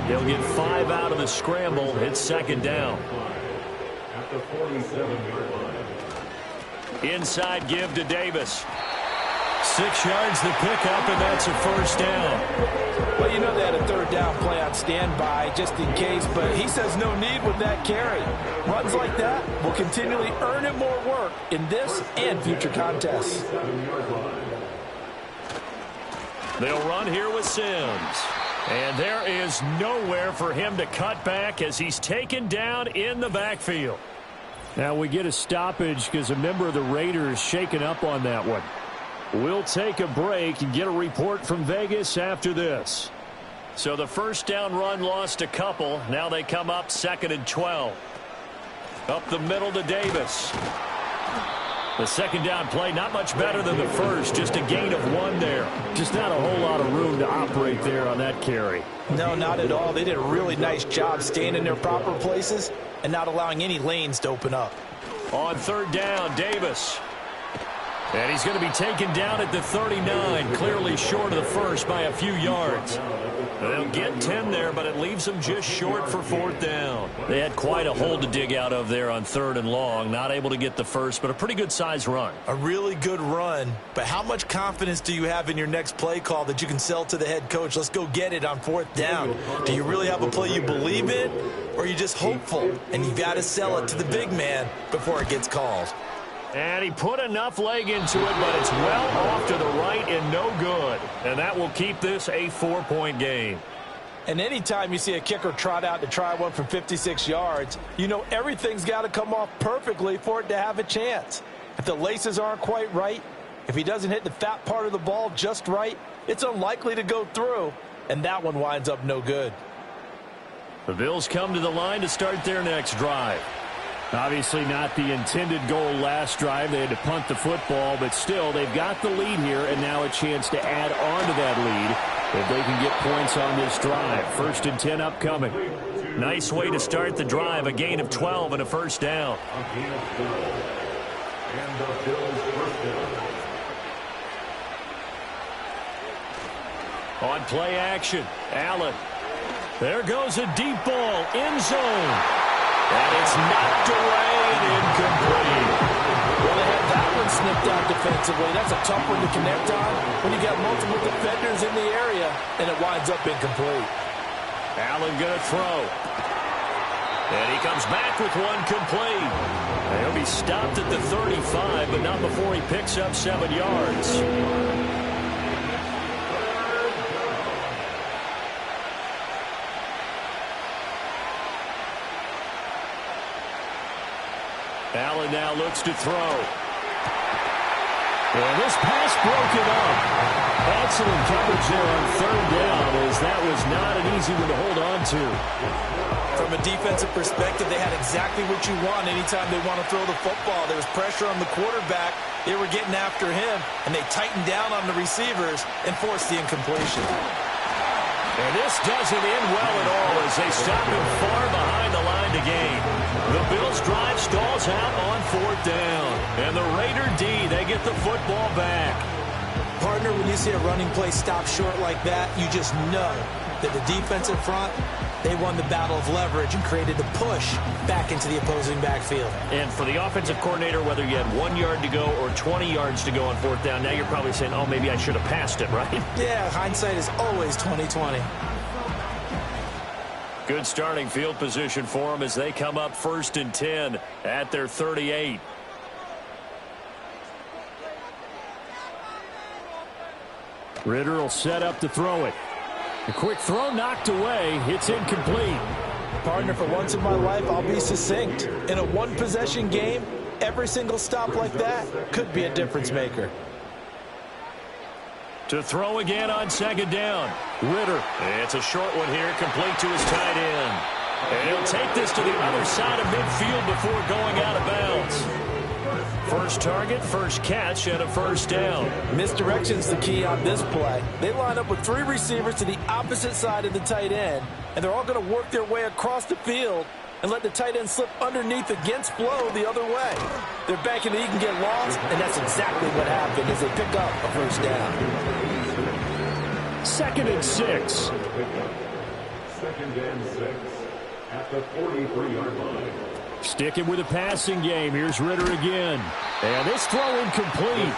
He'll get 5 out of the scramble. It's 2nd down. At the 47-yard line. Inside give to Davis. 6 yards the pickup, and that's a first down. Well, you know they had a 3rd down play on standby just in case, but he says no need with that carry. Runs like that will continually earn him more work in this and future contests. They'll run here with Sims. And there is nowhere for him to cut back as he's taken down in the backfield. Now we get a stoppage because a member of the Raiders shaken up on that one. We'll take a break and get a report from Vegas after this. So the first down run lost a couple. Now they come up 2nd and 12. Up the middle to Davis. The 2nd down play, not much better than the first. Just a gain of 1 there. Just not a whole lot of room to operate there on that carry. No, not at all. They did a really nice job staying in their proper places and not allowing any lanes to open up. On 3rd down, Davis. And he's going to be taken down at the 39, clearly short of the first by a few yards. They'll get 10 there, but it leaves them just short for 4th down. They had quite a hole to dig out of there on 3rd and long. Not able to get the first, but a pretty good-sized run. A really good run, but how much confidence do you have in your next play call that you can sell to the head coach? Let's go get it on 4th down. Do you really have a play you believe in, or are you just hopeful? And you've got to sell it to the big man before it gets called. And he put enough leg into it, but it's well off to the right and no good. And that will keep this a 4-point game. And anytime you see a kicker trot out to try one from 56 yards, you know everything's got to come off perfectly for it to have a chance. If the laces aren't quite right, if he doesn't hit the fat part of the ball just right, it's unlikely to go through, and that one winds up no good. The Bills come to the line to start their next drive. Obviously not the intended goal last drive. They had to punt the football, but still, they've got the lead here, and now a chance to add on to that lead if they can get points on this drive. 1st and 10 upcoming. Nice way to start the drive, a gain of 12 and a 1st down. On play action, Allen. There goes a deep ball, end zone. And it's knocked away and incomplete. Well, they had that one snipped out defensively. That's a tough one to connect on when you got multiple defenders in the area, and it winds up incomplete. Allen going to throw. And he comes back with one complete. He'll be stopped at the 35, but not before he picks up 7 yards. Allen now looks to throw. And this pass broken up. Excellent coverage there on 3rd down, as that was not an easy one to hold on to. From a defensive perspective, they had exactly what you want anytime they want to throw the football. There was pressure on the quarterback. They were getting after him, and they tightened down on the receivers and forced the incompletion. And this doesn't end well at all as they stop him far behind the line to gain. The Bills drive stalls out on 4th down. And the Raider D, they get the football back. Partner, when you see a running play stop short like that, you just know that the defensive front, they won the battle of leverage and created the push back into the opposing backfield. And for the offensive coordinator, whether you had 1 yard to go or 20 yards to go on 4th down, now you're probably saying, oh, maybe I should have passed it, right? Yeah, hindsight is always 20/20. Good starting field position for them as they come up 1st and 10 at their 38. Ritter will set up to throw it. A quick throw knocked away. It's incomplete. Partner, for once in my life, I'll be succinct. In a one-possession game, every single stop like that could be a difference maker. To throw again on 2nd down. Ritter. It's a short one here, complete to his tight end. And he'll take this to the other side of midfield before going out of bounds. First target, first catch, and a 1st down. Misdirection's the key on this play. They line up with 3 receivers to the opposite side of the tight end, and they're all going to work their way across the field and let the tight end slip underneath against flow the other way. They're banking that he can get lost, and that's exactly what happened as they pick up a 1st down. 2nd and 6. 2nd and 6 at the 43-yard line. Sticking with a passing game. Here's Ritter again. And this throw incomplete.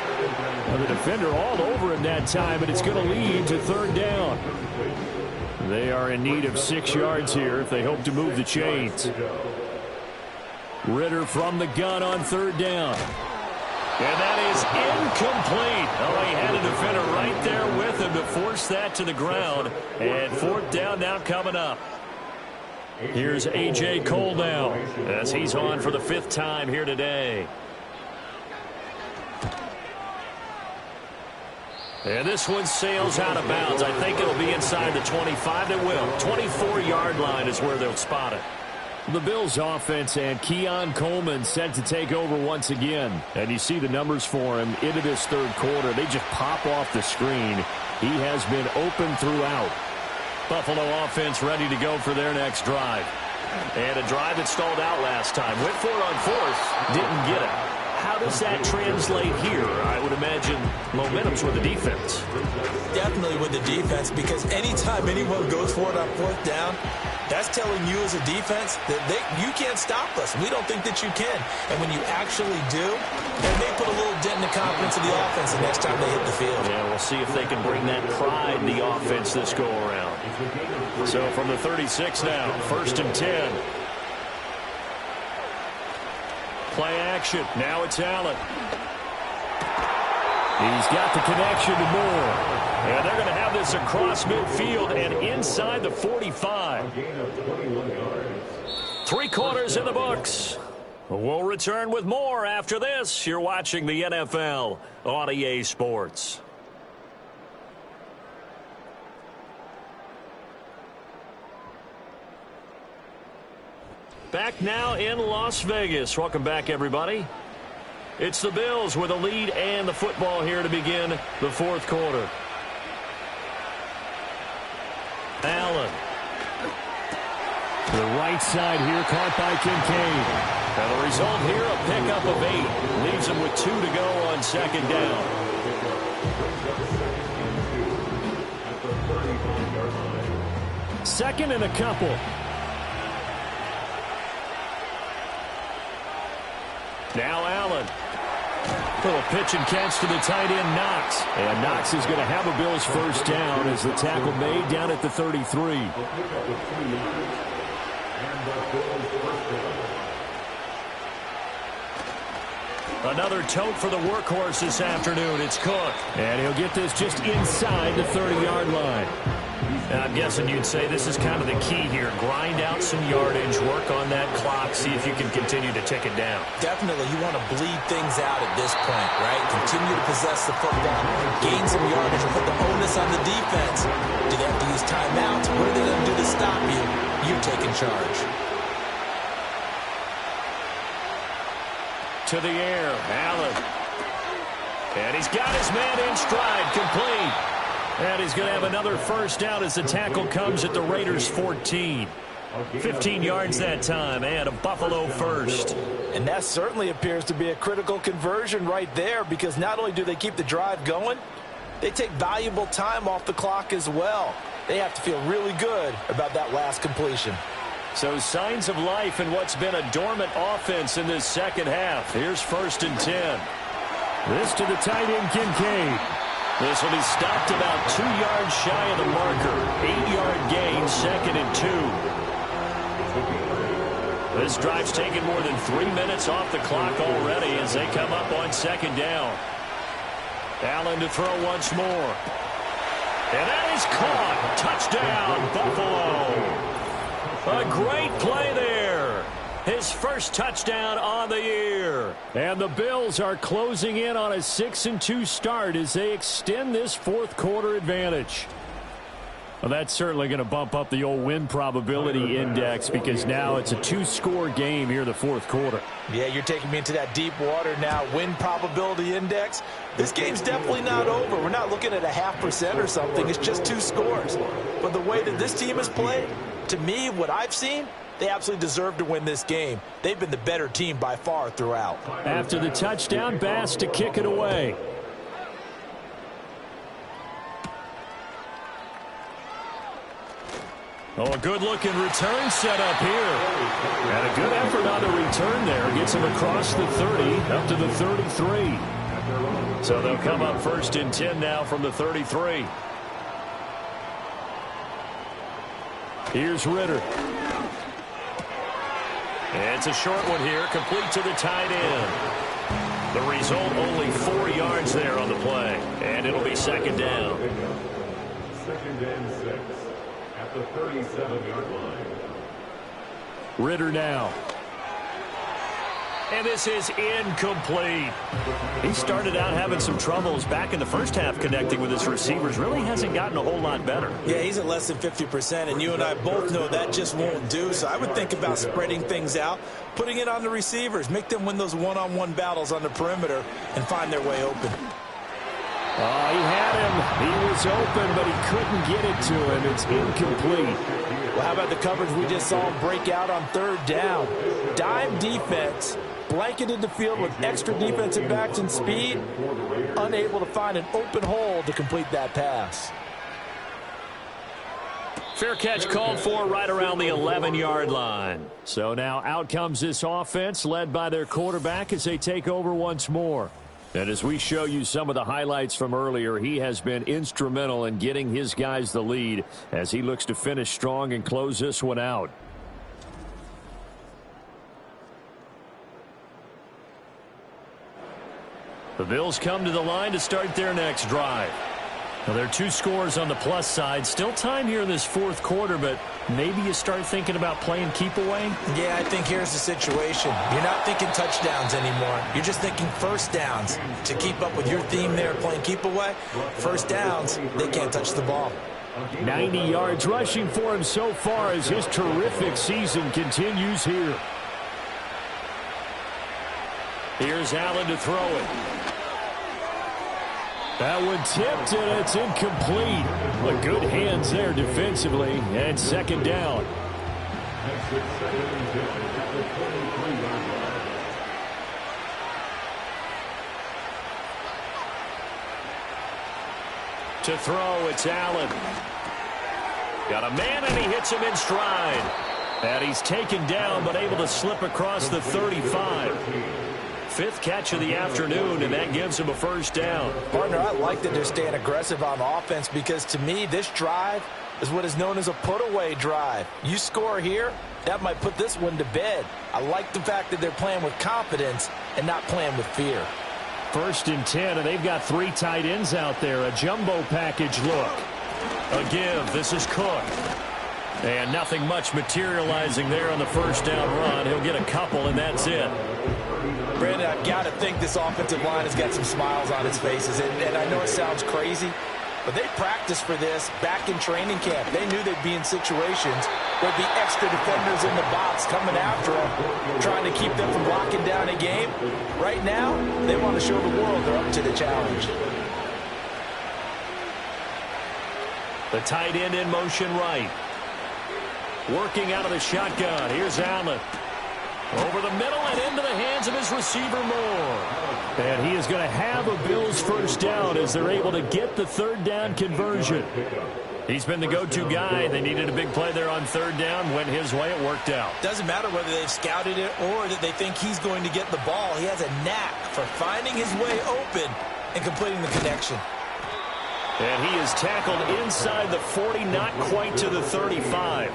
Well, the defender all over him that time, but it's going to lead to 3rd down. They are in need of 6 yards here if they hope to move the chains. Ritter from the gun on 3rd down. And that is incomplete. Oh, he had a defender right there with him to force that to the ground. And 4th down now coming up. Here's A.J. Cole now as he's on for the 5th time here today. And this one sails out of bounds. I think it'll be inside the 25. It will. 24-yard line is where they'll spot it. The Bills offense and Keon Coleman set to take over once again. And you see the numbers for him into this 3rd quarter. They just pop off the screen. He has been open throughout. Buffalo offense ready to go for their next drive. And a drive that stalled out last time. Went for it on 4th. Didn't get it. how does that translate here? I would imagine momentum's with the defense. Definitely with the defense, because anytime anyone goes for it on fourth down, that's telling you as a defense that you can't stop us. We don't think that you can. And when you actually do, then they put a little dent in the confidence of the offense the next time they hit the field. Yeah, we'll see if they can bring that pride in the offense this go-around. So from the 36 now, 1st and 10. Play action. Now it's Allen. He's got the connection to Moore. And they're going to have this across midfield and inside the 45. 3 quarters in the books. We'll return with more after this. You're watching the NFL on EA Sports. Back now in Las Vegas. Welcome back, everybody. It's the Bills with a lead and the football here to begin the 4th quarter. Allen. To the right side here, caught by Kincaid. And the result here, a pickup of 8. Leaves him with 2 to go on 2nd down. Second and a couple. Now Allen. Little pitch and catch to the tight end, Knox. And Knox is going to have a Bills first down as the tackle made down at the 33. Another tote for the workhorse this afternoon. It's Cook. And he'll get this just inside the 30-yard line. And I'm guessing you'd say this is kind of the key here. Grind out some yardage, work on that clock, see if you can continue to tick it down. Definitely, you want to bleed things out at this point, right? Continue to possess the football, gain some yardage, and put the onus on the defense. Do they have to use timeouts? What are they going to do to stop you? You're taking charge. To the air, Allen. And he's got his man in stride, complete. And he's going to have another first down as the tackle comes at the Raiders' 14. 15 yards that time, and a Buffalo first. And that certainly appears to be a critical conversion right there, because not only do they keep the drive going, they take valuable time off the clock as well. They have to feel really good about that last completion. So signs of life in what's been a dormant offense in this second half. Here's 1st and 10. This to the tight end, Kincaid. This will be stopped about 2 yards shy of the marker. 8-yard gain, 2nd and 2. This drive's taken more than 3 minutes off the clock already as they come up on 2nd down. Allen to throw once more. And that is caught. Touchdown, Buffalo. A great play there. His first touchdown on the year. And the Bills are closing in on a 6-2 start as they extend this 4th quarter advantage. Well, that's certainly going to bump up the old win probability index, because now it's a 2-score game here in the 4th quarter. Yeah, you're taking me into that deep water now. Win probability index. This game's definitely not over. We're not looking at a 0.5% or something. It's just 2 scores. But the way that this team has played, to me, what I've seen, they absolutely deserve to win this game. They've been the better team by far throughout. After the touchdown, Bass to kick it away. Oh, a good-looking return set up here. And a good effort on the return there. Gets him across the 30, up to the 33. So they'll come up 1st and 10 now from the 33. Here's Ritter. It's a short one here, complete to the tight end. The result, only 4 yards there on the play. And it'll be 2nd down. 2nd and 6 at the 37-yard line. Ritter now. And this is incomplete. He started out having some troubles back in the first half connecting with his receivers. Really hasn't gotten a whole lot better. Yeah, he's at less than 50%, and you and I both know that just won't do. So I would think about spreading things out, putting it on the receivers, make them win those one-on-one battles on the perimeter and find their way open. Oh, he had him. He was open, but he couldn't get it to him. It's incomplete. Well, how about the coverage we just saw him break out on 3rd down? Dime defense blanketed the field with extra defensive backs and speed, unable to find an open hole to complete that pass. Fair catch called for right around the 11-yard line. So now out comes this offense led by their quarterback as they take over once more. And as we show you some of the highlights from earlier, he has been instrumental in getting his guys the lead as he looks to finish strong and close this one out. The Bills come to the line to start their next drive. Well, there are 2 scores on the plus side. Still time here in this fourth quarter, but maybe you start thinking about playing keep away? Yeah, I think here's the situation. You're not thinking touchdowns anymore. You're just thinking first downs. To keep up with your theme there, playing keep away, first downs, they can't touch the ball. 90 yards rushing for him so far as his terrific season continues here. Here's Allen to throw it. That one tipped, and it's incomplete. But good hands there defensively, and second down. To throw, it's Allen. Got a man, and he hits him in stride. And he's taken down, but able to slip across the 35. 5th catch of the afternoon, and that gives him a first down. Partner, I like that they're staying aggressive on offense because, to me, this drive is what is known as a put-away drive. You score here, that might put this one to bed. I like the fact that they're playing with confidence and not playing with fear. 1st and 10, and they've got 3 tight ends out there. A jumbo package look. A give. This is Cook. And nothing much materializing there on the first down run. He'll get a couple, and that's it. Brandon, I've got to think this offensive line has got some smiles on its faces. And I know it sounds crazy, but they practiced for this back in training camp. They knew they'd be in situations where there'd be extra defenders in the box coming after them, trying to keep them from locking down a game. Right now, they want to show the world they're up to the challenge. The tight end in motion right. Working out of the shotgun. Here's Allen. Over the middle and into the hands of his receiver Moore. And he is going to have a Bills first down as they're able to get the 3rd down conversion. He's been the go-to guy. They needed a big play there on 3rd down. Went his way. It worked out. Doesn't matter whether they've scouted it or that they think he's going to get the ball. He has a knack for finding his way open and completing the connection. And he is tackled inside the 40, not quite to the 35.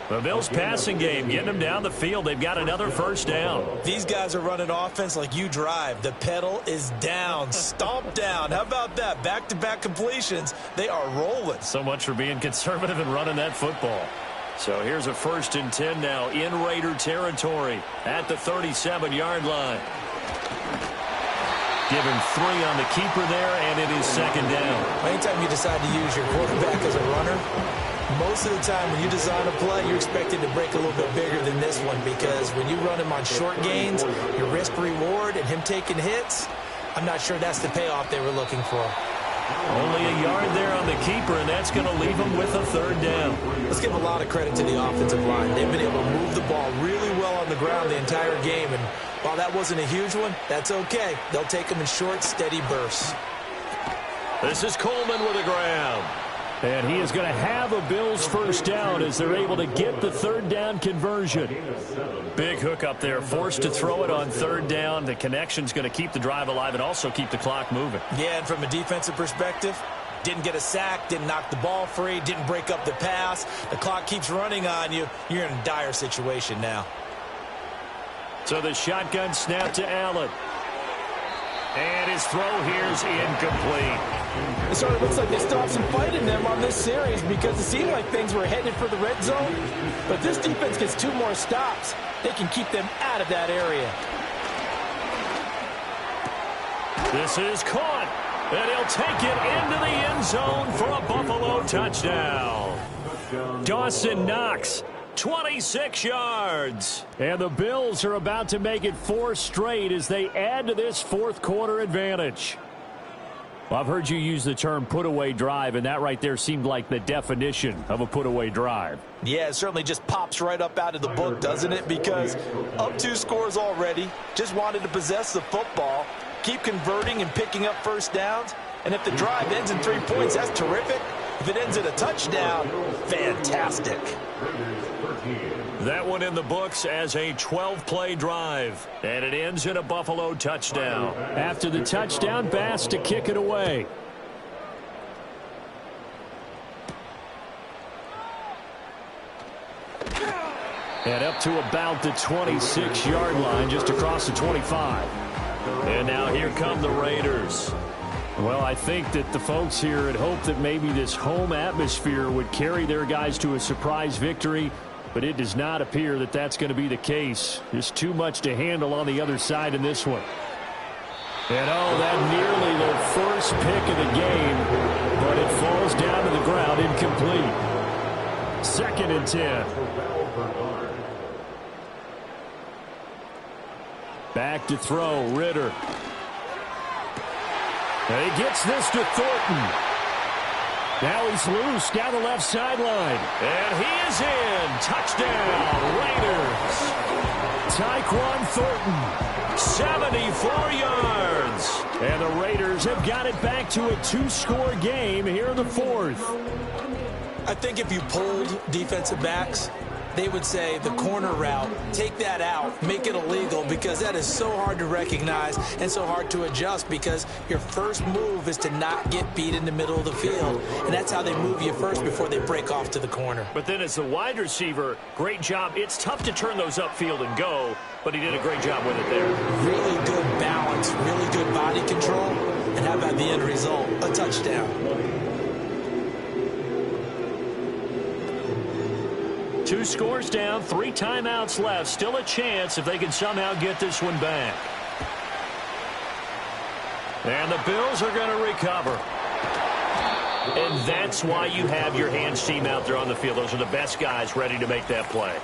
The Bills passing game, getting them down the field. They've got another first down. These guys are running offense like you drive. The pedal is down, stomp down. How about that? Back-to-back completions. They are rolling. So much for being conservative and running that football. So here's a 1st and 10 now in Raider territory at the 37-yard line. Give him 3 on the keeper there, and it is second down. Anytime you decide to use your quarterback as a runner, most of the time when you design a play, you're expected to break a little bit bigger than this one because when you run him on short gains, your risk-reward and him taking hits, I'm not sure that's the payoff they were looking for. Only a yard there on the keeper, and that's going to leave him with a 3rd down. Let's give a lot of credit to the offensive line. They've been able to move the ball really well on the ground the entire game, and while that wasn't a huge one, that's okay. They'll take them in short, steady bursts. This is Coleman with a grab. And he is going to have a Bills first down as they're able to get the 3rd down conversion. Big hook up there, forced to throw it on 3rd down. The connection's going to keep the drive alive and also keep the clock moving. Yeah, and from a defensive perspective, didn't get a sack, didn't knock the ball free, didn't break up the pass. The clock keeps running on you. You're in a dire situation now. So the shotgun snap to Allen. And his throw here's incomplete. It sort of looks like they still have some fight in them on this series because it seemed like things were headed for the red zone. But this defense gets 2 more stops. They can keep them out of that area. This is caught. And he'll take it into the end zone for a Buffalo touchdown. Dawson Knox, 26 yards. And the Bills are about to make it 4 straight as they add to this fourth quarter advantage. Well, I've heard you use the term put-away drive, and that right there seemed like the definition of a put-away drive. Yeah, it certainly just pops right up out of the book, doesn't it? Because up 2 scores already, just wanted to possess the football, keep converting and picking up first downs. And if the drive ends in 3 points, that's terrific. If it ends in a touchdown, fantastic. That one in the books as a 12-play drive. And it ends in a Buffalo touchdown. After the touchdown, Bass to kick it away. And up to about the 26-yard line, just across the 25. And now here come the Raiders. Well, I think that the folks here had hoped that maybe this home atmosphere would carry their guys to a surprise victory, but it does not appear that that's going to be the case. There's too much to handle on the other side in this one. And oh, that nearly their first pick of the game, but it falls down to the ground incomplete. 2nd and 10. Back to throw, Ritter. And he gets this to Thornton. Now he's loose down the left sideline. And he is in. Touchdown, Raiders. Tyquan Thornton, 74 yards. And the Raiders have got it back to a 2-score game here in the 4th. I think if you polled defensive backs, they would say the corner route, take that out, make it illegal, because that is so hard to recognize and so hard to adjust, because your first move is to not get beat in the middle of the field. And that's how they move you first before they break off to the corner. But then as a wide receiver, great job. It's tough to turn those upfield and go, but he did a great job with it there. Really good balance, really good body control. And how about the end result? A touchdown. 2 scores down, 3 timeouts left. Still a chance if they can somehow get this one back. And the Bills are going to recover. And that's why you have your hands team out there on the field. Those are the best guys ready to make that play.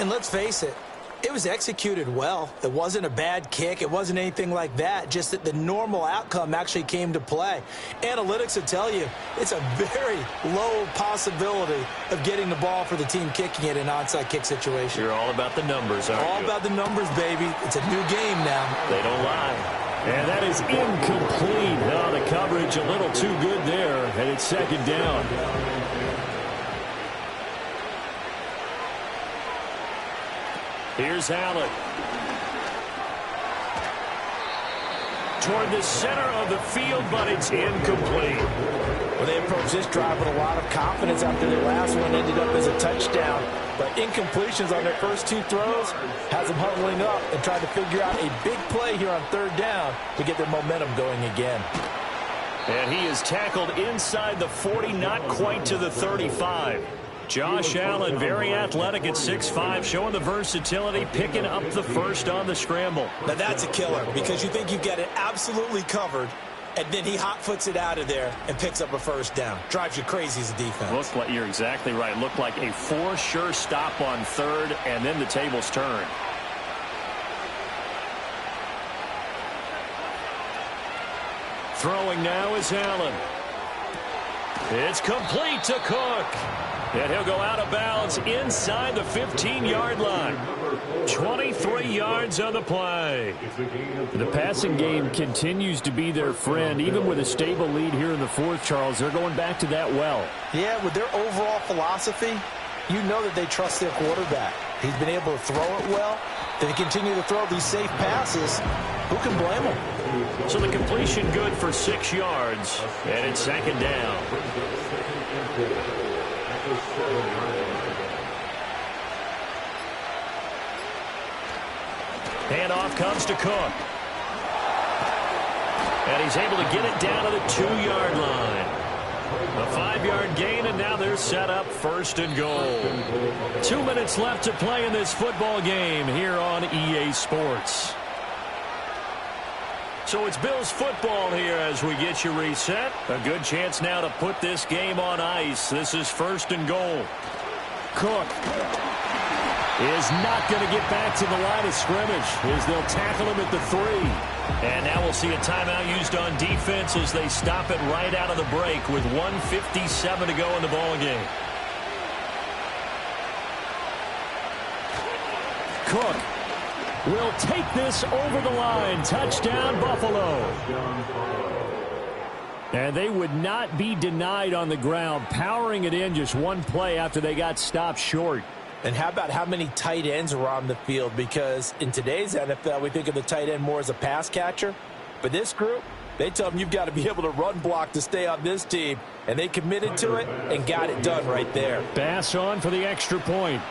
And let's face it, it was executed well. It wasn't a bad kick. It wasn't anything like that. Just that the normal outcome actually came to play. Analytics will tell you it's a very low possibility of getting the ball for the team kicking it in an onside kick situation. You're all about the numbers, aren't you? All about the numbers, baby. It's a new game now. They don't lie. And that is incomplete. Now the coverage a little too good there, and it's 2nd down. Here's Allen. Toward the center of the field, but it's incomplete. Well, they approached this drive with a lot of confidence after their last one ended up as a touchdown. But incompletions on their first 2 throws has them huddling up and trying to figure out a big play here on 3rd down to get their momentum going again. And he is tackled inside the 40, not quite to the 35. Josh Allen, very athletic at 6'5", showing the versatility, picking up the first on the scramble. Now that's a killer, because you think you've got it absolutely covered, and then he hot-foots it out of there and picks up a first down. Drives you crazy as a defense. Looks like you're exactly right. Looked like a for-sure stop on 3rd, and then the tables turn. Throwing now is Allen. It's complete to Cook. And he'll go out of bounds inside the 15-yard line. 23 yards on the play. The passing game continues to be their friend, even with a stable lead here in the 4th, Charles. They're going back to that well. Yeah, with their overall philosophy, you know that they trust their quarterback. He's been able to throw it well. They continue to throw these safe passes. Who can blame them? So the completion good for 6 yards, and it's 2nd down. Handoff comes to Cook. And he's able to get it down to the 2-yard line. A 5-yard gain, and now they're set up 1st and goal. 2 minutes left to play in this football game here on EA Sports. So it's Bills football here as we get you reset. A good chance now to put this game on ice. This is 1st and goal. Cook. is not going to get back to the line of scrimmage as they'll tackle him at the 3. And now we'll see a timeout used on defense as they stop it right out of the break with 1:57 to go in the ballgame. Cook will take this over the line. Touchdown, Buffalo. And they would not be denied on the ground, powering it in just one play after they got stopped short. And how about how many tight ends are on the field? Because in today's NFL, we think of the tight end more as a pass catcher. But this group, they tell them you've got to be able to run block to stay on this team. And they committed to it and got it done right there. Bass on for the extra point.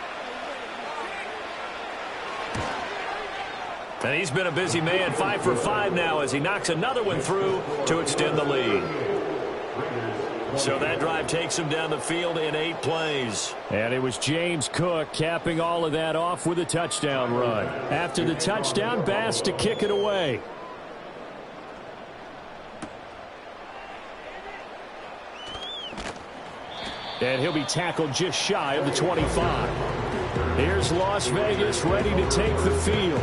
And he's been a busy man, 5 for 5 now as he knocks another one through to extend the lead. So that drive takes him down the field in 8 plays. And it was James Cook capping all of that off with a touchdown run. After the touchdown, Bass to kick it away. And he'll be tackled just shy of the 25. Here's Las Vegas ready to take the field.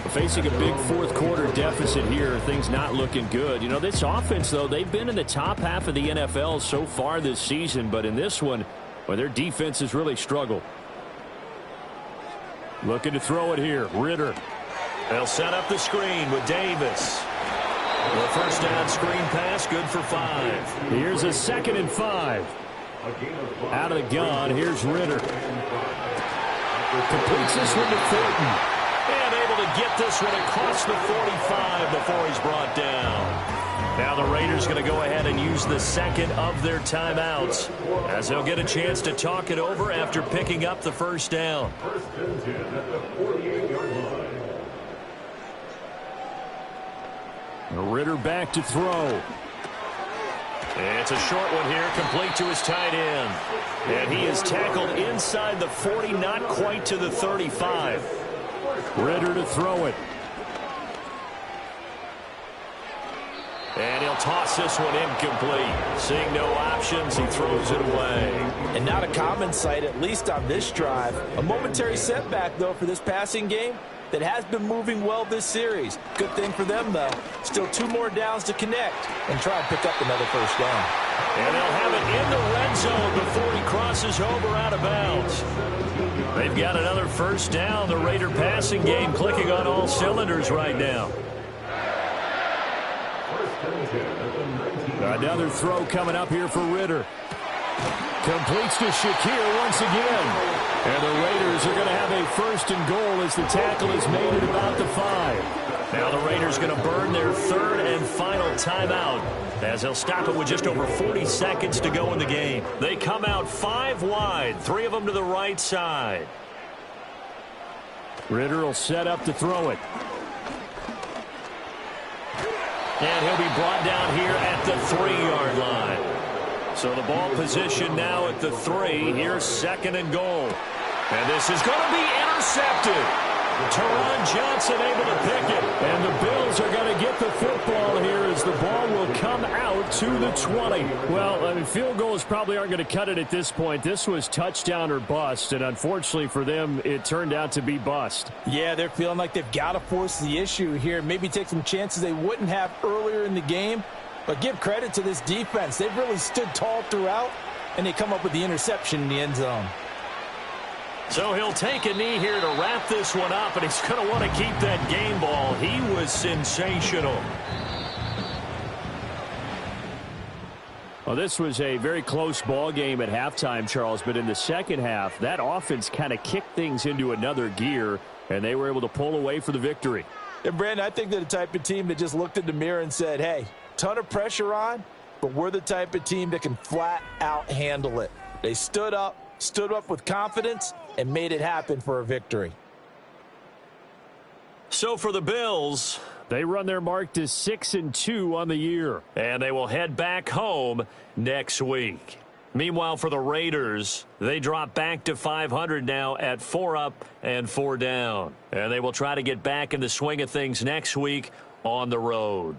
Facing a big fourth-quarter deficit here, things not looking good. You know, this offense, though, they've been in the top half of the NFL so far this season, but in this one, well, their defense has really struggled. Looking to throw it here, Ritter. They'll set up the screen with Davis. The first down screen pass, good for 5. Here's a 2nd and 5. Out of the gun, here's Ritter. Completes this one to Thornton. And able to get this one across the 45 before he's brought down. Now the Raiders going to go ahead and use the second of their timeouts as they'll get a chance to talk it over after picking up the first down. First and 10 at the 48-yard line. Ritter back to throw. It's a short one here, complete to his tight end. And he is tackled inside the 40, not quite to the 35. Ritter to throw it. And he'll toss this one incomplete. Seeing no options, he throws it away. And not a common sight, at least on this drive. A momentary setback, though, for this passing game that has been moving well this series. Good thing for them, though. Still 2 more downs to connect and try and pick up another first down. And they'll have it in the red zone before he crosses over out of bounds. They've got another first down. The Raider passing game clicking on all cylinders right now. Another throw coming up here for Ritter. Completes to Shakir once again. And the Raiders are going to have a 1st and goal as the tackle is made at about the 5. Now the Raiders going to burn their 3rd and final timeout as they'll stop it with just over 40 seconds to go in the game. They come out 5 wide, 3 of them to the right side. Ritter will set up to throw it. And he'll be brought down here at the 3-yard line. So the ball position now at the 3. Here's 2nd and goal. And this is going to be intercepted. Teron Johnson able to pick it. And the Bills are going to get the football here as the ball will come out to the 20. Well, I mean, field goals probably aren't going to cut it at this point. This was touchdown or bust. And unfortunately for them, it turned out to be bust. Yeah, they're feeling like they've got to force the issue here. Maybe take some chances they wouldn't have earlier in the game. But give credit to this defense. They've really stood tall throughout, and they come up with the interception in the end zone. So he'll take a knee here to wrap this one up, and he's going to want to keep that game ball. He was sensational. Well, this was a very close ball game at halftime, Charles, but in the second half, that offense kind of kicked things into another gear, and they were able to pull away for the victory. And, Brandon, I think they're the type of team that just looked in the mirror and said, hey, ton of pressure on, but we're the type of team that can flat out handle it. They stood up with confidence, and made it happen for a victory. So for the Bills, they run their mark to 6-2 on the year, and they will head back home next week. Meanwhile, for the Raiders, they drop back to 500 now at 4 up and 4 down, and they will try to get back in the swing of things next week on the road.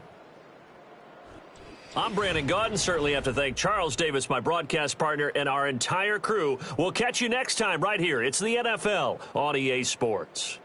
I'm Brandon Gaudin. Certainly have to thank Charles Davis, my broadcast partner, and our entire crew. We'll catch you next time right here. It's the NFL on EA Sports.